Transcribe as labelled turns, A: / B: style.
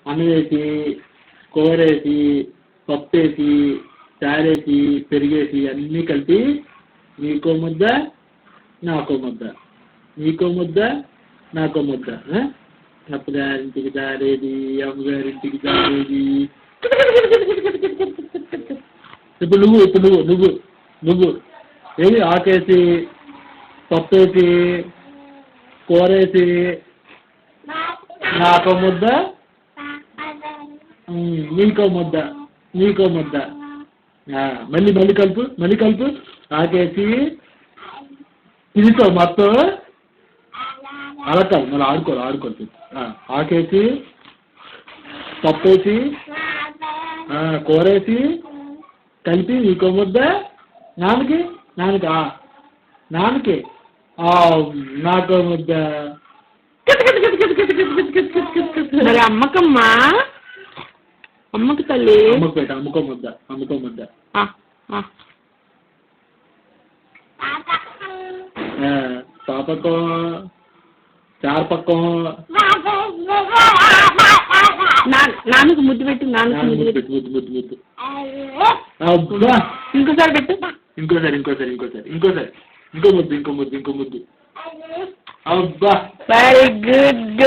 A: అన్నం వేసి కూరేసి పప్పేసి చారేసి పెరిగేసి అన్నీ కలిపి నీకో ముద్ద నాకో ముద్ద, నీకో ముద్ద నాకో ముద్ద. అప్పగారింటికి జారేది, అమ్మగారింటికి జారేది. ఇప్పుడు నువ్వు ఏది ఆకేసి పప్పేసి కూరేసి నాకో ముద్ద నీకో ముద్ద. మళ్ళీ కలుపు ఆకేసి తినితో మొత్తం అలా కాదు, మళ్ళీ ఆడుకోవాలి. ఆకేసి పప్పేసి కూరేసి కలిపి నీకో ముద్ద నాన్నకి నాకో ముద్ద.
B: మరి అమ్మకి తల్లి
A: అమ్ముకో ముద్ద. పాపకో చార్ పక్కం
B: నాన్నకు ముద్దు పెట్టు, నాన్నకు ముద్దు. ఇంకోసారి పెట్టు.
A: ఇంకో ముద్దు. అబ్బా
B: వెరీ గుడ్.